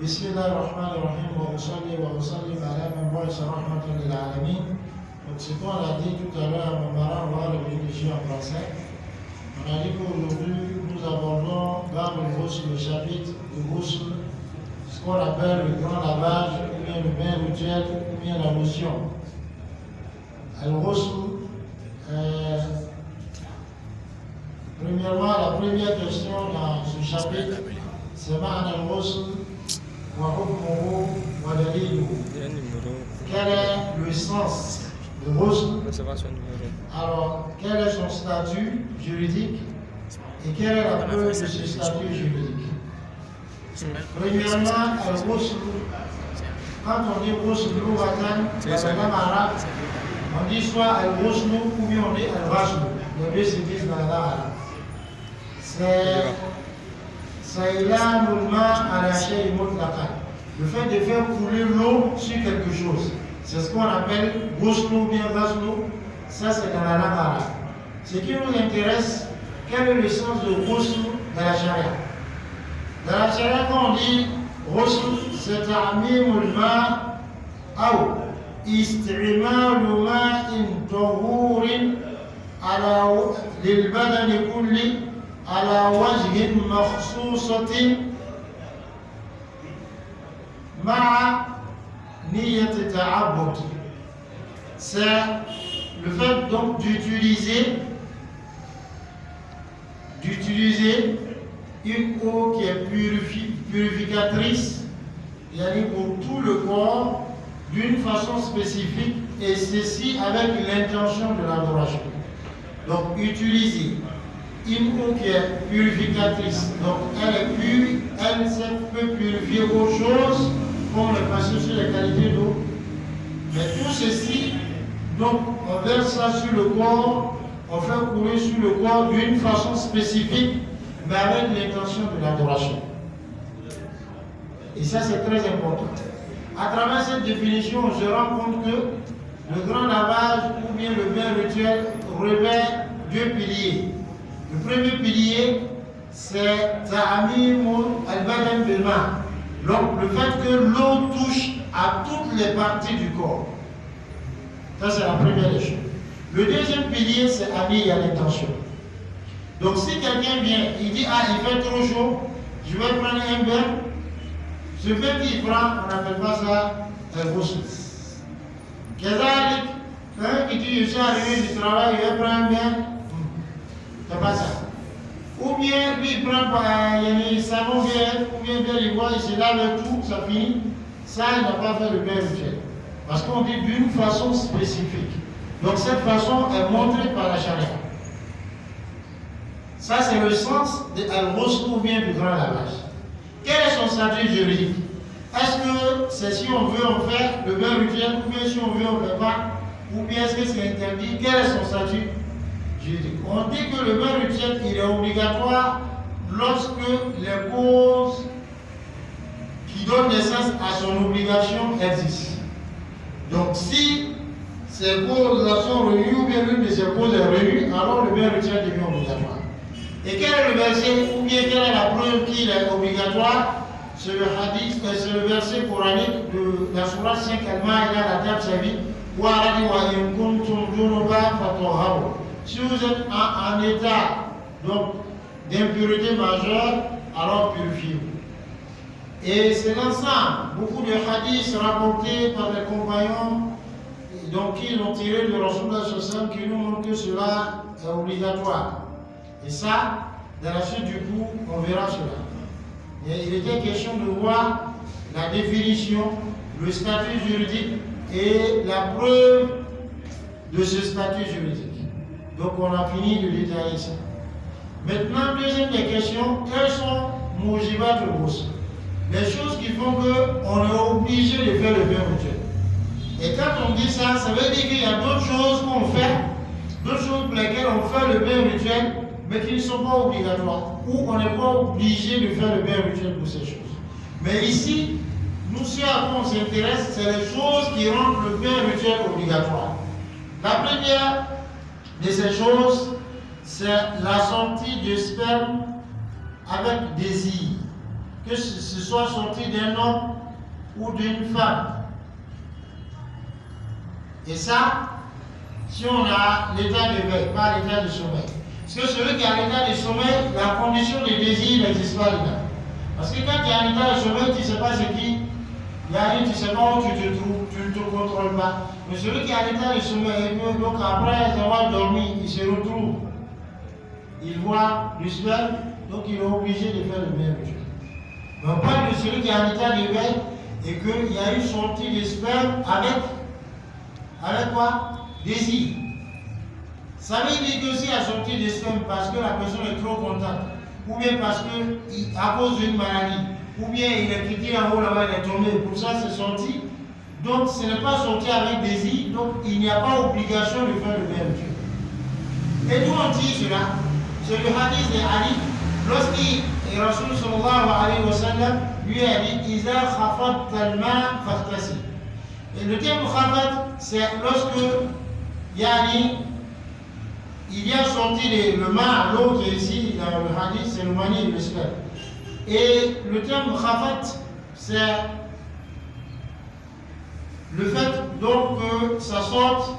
بسم الله الرحمن الرحيم وأصلي وأسلم على من بعث رحمة للعالمين. Donc c'est qu'on a dit tout à l'heure, mon parent va le rédiger en français. On a dit qu'aujourd'hui nous abordons dans le ghusl, le chapitre du ghusl, ce qu'on appelle le grand lavage, ou bien le bain rituel, ou bien la lotion. Al-ghusl, premièrement, la première question dans ce chapitre, c'est ma'na al-ghusl wa hukmuhu wa daliluhu. Quel est le sens du ghusl? Alors, quel est son statut juridique et quelle est la preuve de ce statut juridique? Premièrement, al-ghusl, quand on dit ghusl lughatan, dans la langue arabe, on dit soit al-ghusl ou bien on dit al-ghasl. Les deux se disent dans la langue arabe. C'est saïlanul ma ala shay'in mutlaqan. Le fait de faire couler l'eau sur quelque chose. C'est ce qu'on appelle ghusl ou bien ghasl. Ça, c'est dans la langue arabe. Ce qui nous intéresse, quel est le sens de ghusl dans la charia? Dans la charia, quand on dit ghusl, c'est ta'mimul ma ou isti'malu ma'in tahurin ala lil badani kulli ala wajhin makhsusatin ma'a niyyat ta'abbud. C'est le fait donc d'utiliser une eau qui est purificatrice, pour tout le corps, d'une façon spécifique, et ceci avec l'intention de l'adoration. Donc utiliser une eau qui est purificatrice, donc elle est pure, elle peut purifier autre chose, comme le passé sur les qualités d'eau. Mais tout ceci, donc on verse ça sur le corps, on fait couler sur le corps d'une façon spécifique, mais avec l'intention de l'adoration. Et ça, c'est très important. À travers cette définition, on se rend compte que le grand lavage ou bien le bain rituel revêt deux piliers. Le premier pilier, c'est ta'amimul al-badan bil ma'. Donc, le fait que l'eau touche à toutes les parties du corps. Ça, c'est la première des choses. Le deuxième pilier, c'est ami à l'intention. Donc, si quelqu'un vient, il dit, ah, il fait trop chaud, je vais prendre un bain. Ce bain qu'il prend, on n'appelle pas ça un ghusl. Kazalik, quelqu'un qui dit, je suis arrivé du travail, il va prendre un bain, c'est pas ça. Ou bien, lui, il prend un savon vert, ou bien il voit, il se lave tout, ça finit. Ça, il n'a pas fait le bain rituel. Parce qu'on dit d'une façon spécifique. Donc cette façon est montrée par la charia. Ça, c'est le sens de al-ghusl ou bien du grand lavage. Quel est son statut juridique? Est-ce que c'est si on veut en faire le bain rituel, ou bien si on veut en faire pas, ou bien est-ce que c'est interdit? Quel est son statut juridique? On dit que le bain rituel, il est obligatoire lorsque les causes qui donnent naissance à son obligation existent. Donc si ces causes-là sont réunies, ou bien l'une de ces causes est réunie, alors le bain rituel devient obligatoire. Et quel est le verset, ou bien quelle est la preuve qu'il est obligatoire? C'est le hadith, c'est le verset coranique de la sourate 5 Al-Ma'ida, la table servie, où Allah dit wa in kuntum junuban fatahharu. Si vous êtes en état donc d'impureté majeure, alors purifiez-vous. Et c'est l'ensemble, beaucoup de hadiths rapportés par les compagnons, donc qui l'ont tiré de Rasulullah sallallahu qui nous montrent que cela est obligatoire. Et ça, dans la suite du cours, on verra cela. Et il était question de voir la définition, le statut juridique et la preuve de ce statut juridique. Donc on a fini de détailler ça. Maintenant, deuxième des questions, quels sont mujibat al-ghusl? Les choses qui font qu'on est obligé de faire le bain rituel. Et quand on dit ça, ça veut dire qu'il y a d'autres choses qu'on fait, d'autres choses pour lesquelles on fait le bain rituel, mais qui ne sont pas obligatoires, ou on n'est pas obligé de faire le bain rituel pour ces choses. Mais ici, nous, ce à quoi on s'intéresse, c'est les choses qui rendent le bain rituel obligatoire. La première de ces choses, c'est la sortie du sperme avec désir. que ce soit sorti d'un homme ou d'une femme. Et ça, si on a l'état d'éveil, pas l'état de sommeil. Parce que celui qui a l'état de sommeil, la condition de désir n'existe pas là. Parce que quand tu es en état de sommeil, tu ne sais pas ce qui y a, tu ne sais pas où tu te trouves, tu ne te contrôles pas. Mais celui qui a l'état de sommeil, donc après avoir dormi, il se retrouve, il voit du sperme, donc il est obligé de faire le même rituel. Mais on parle de celui qui est en état d'éveil et qu'il y a une sortie de sperme avec quoi? Désir. Ça veut dire que si la sortie de sperme parce que la personne est trop contente, ou bien parce que à cause d'une maladie, ou bien il est quitté en haut là-bas, il est tombé, pour ça c'est sorti. Donc ce n'est pas sorti avec désir, donc il n'y a pas obligation de faire le même rituel. Et d'où on dit cela? C'est le hadith de Ali, lorsqu'il Rasul sallallahu alayhi wa sallam lui a dit Iza khafat talma fahtasi. Et le terme khafat, c'est lorsque yani, il y a sorti le ma, l'eau qui est ici dans le hadith, c'est le mani et le sperme. Et le terme khafat, c'est le fait donc que ça sorte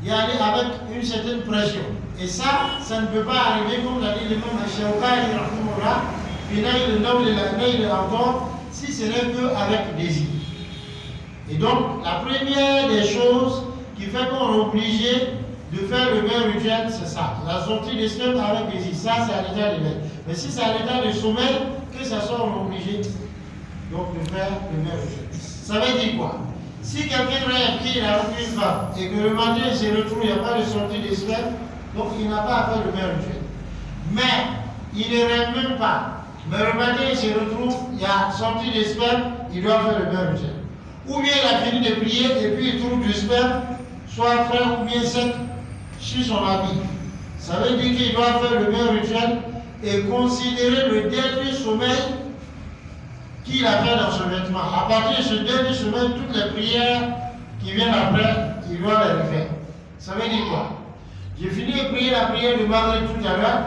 yani, avec une certaine pression. Et ça ne peut pas arriver, comme l'a dit l'imam Al-Shawkani, si ce n'est qu'avec désir. Et donc, la première des choses qui fait qu'on est obligé de faire le même rituel, c'est ça. La sortie des sperme avec désir. Ça, c'est à l'état d'éveil. Mais si c'est à l'état de sommeil, que ça soit, on est obligé donc, de faire le même rituel. Ça veut dire quoi? Si quelqu'un rêve qu'il a une femme et que le matin il se retrouve, il n'y a pas de sortie des sperme, donc il n'a pas à faire le même rituel. Mais il ne rêve même pas. Mais le matin il se retrouve, il y a sortie des sperme, il doit faire le même rituel. Ou bien il a fini de prier et puis il trouve du sperme, soit frais ou bien sec, sur son habit. Ça veut dire qu'il doit faire le même rituel et considérer le dernier sommeil qu'il a fait dans ce vêtement. À partir de ce dernier sommeil, toutes les prières qui viennent après, il doit les refaire. Ça veut dire quoi? J'ai fini de prier la prière de Maghreb tout à l'heure,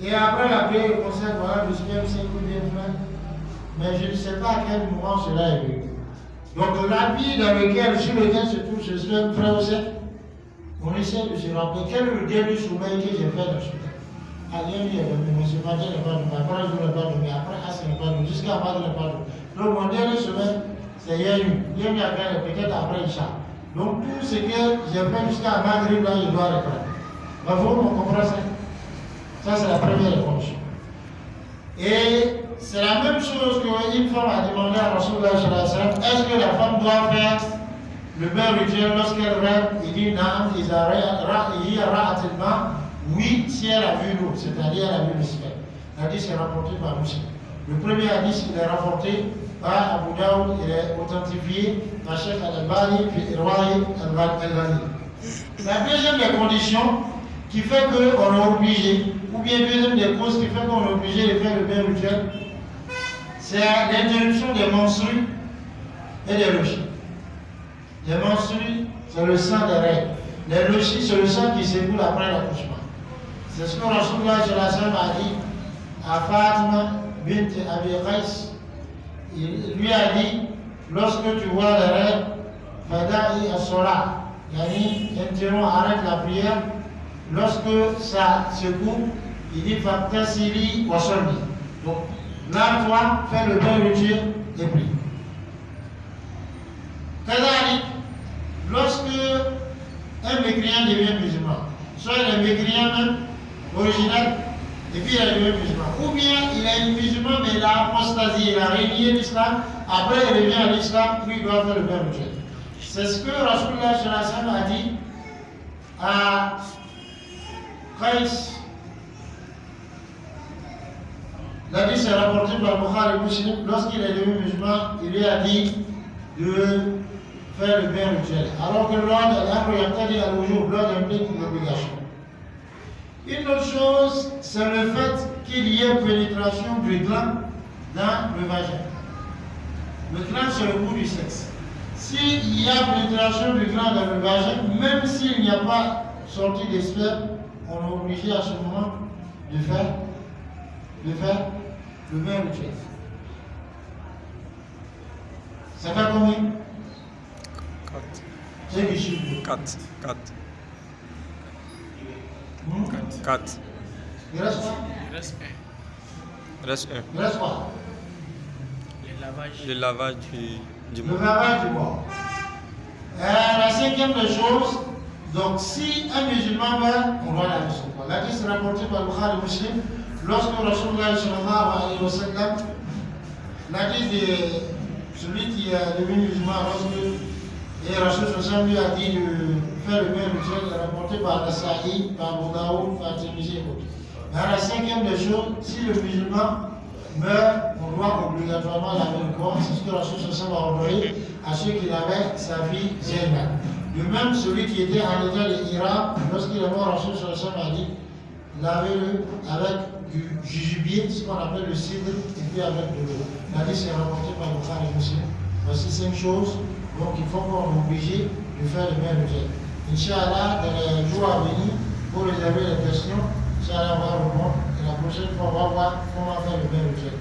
et après la prière, il concerne voilà, le sperme, c'est bien frère. Mais je ne sais pas à quel moment cela est venu. Donc l'habit sur lequel se trouve ce sperme, frère aussi, on essaie de se rappeler quel est le dernier sommeil que j'ai fait dans ce temps. Hier, il y avait ce matin, il n'est pas dormi, après, je n'ai pas dormi, après, il n'est pas dormi, jusqu'à après, il n'est pas dormi. Donc mon dernier sommeil, c'est hier nuit. Hier nuit, peut-être après Isha. Donc tout ce que j'ai fait jusqu'à Maghrib, là, je dois reprendre. Bravo, on comprend ça? Ça, c'est la première réponse. Et c'est la même chose qu'une femme a demandé à Rasulullah sallallahu alayhi wa sallam, est-ce que la femme doit faire le même rituel lorsqu'elle rêve? Il dit, Naam, oui, si elle a vu l'eau, c'est-à-dire elle a vu le sperme. L'hadith est rapporté par Muslim. Le premier hadith, il est rapporté par Abu Daoud, il est authentifié par Cheikh Al-Albani, puis Irwaï Al-Ghani. La deuxième des conditions qui fait qu'on est obligé, ou bien deuxième des causes qui fait qu'on est obligé de faire le même rituel, c'est l'interruption des menstrues et des lochis. Les menstrues, c'est le sang des règles. Les lochis, c'est le sang qui s'écoule après l'accouchement. C'est ce que Rasulullah a dit à Fatima bint Abi Qais. Il lui a dit, lorsque tu vois les règles, Fada'i as-Salah, yani interrompt, arrête la prière. Lorsque ça se coupe, il dit Faktasili wa salli. Donc, lave-toi, fais le même rituel et prie. Kadalik, lorsque un mécréant devient musulman, soit il est mécréant même, original, et puis il est devenu musulman. Ou bien il est musulman, mais il a apostasie, il a renié l'islam, après il revient à l'islam, puis il doit faire le même rituel. C'est ce que Rasulullah sallallahu alayhi wa sallam a dit à Qais. L'hadith est rapporté par Bukhari Muslim. Lorsqu'il est devenu musulman, il lui a dit de faire le même rituel. Alors que l'ordre, l'ordre implique une obligation. Une autre chose, c'est le fait qu'il y ait pénétration du gland dans le vagin. Le gland, c'est le bout du sexe. S'il y a pénétration du gland dans le vagin, même s'il n'y a pas sorti des spermes, on est obligé à ce moment de faire le même rituel. Ça fait combien? 4. C'est du chiffre. 4. 4. 4. Il reste quoi? Il reste Reste 1. Il reste quoi? Le lavage du Le mort. lavage du mort. La cinquième des choses, donc si un musulman meurt, on doit laver son corps. La est rapportée par Bukhari Muslim, lorsque Rasulullah sallallahu alayhi wa sallam, l'hadith de celui qui est devenu musulman, lorsque Rasulullah lui a dit de faire le même rituel, rapporté par Nasa'i, par Abu Daoud, par Tirmidhi et autres. Mais la cinquième des choses, si le musulman meurt, on doit obligatoirement laver le corps. C'est ce que Rasulullah a ordonné à ceux qui lavaient sa fille Zainab. De même, celui qui était en état d'Iran, lorsqu'il est mort, Rasulullah a dit lavez-le avec du jujubier, ce qu'on appelle le cidre, et puis avec de l'eau. La liste est rapportée par le Bukhari Muslim. Voici 5 choses, donc il faut qu'on est obligé de faire le même rituel. Inch'Allah, dans les jours à venir, pour réserver les questions, Inch'Allah, on va remonter. Et la prochaine fois, on va voir comment faire le même rituel.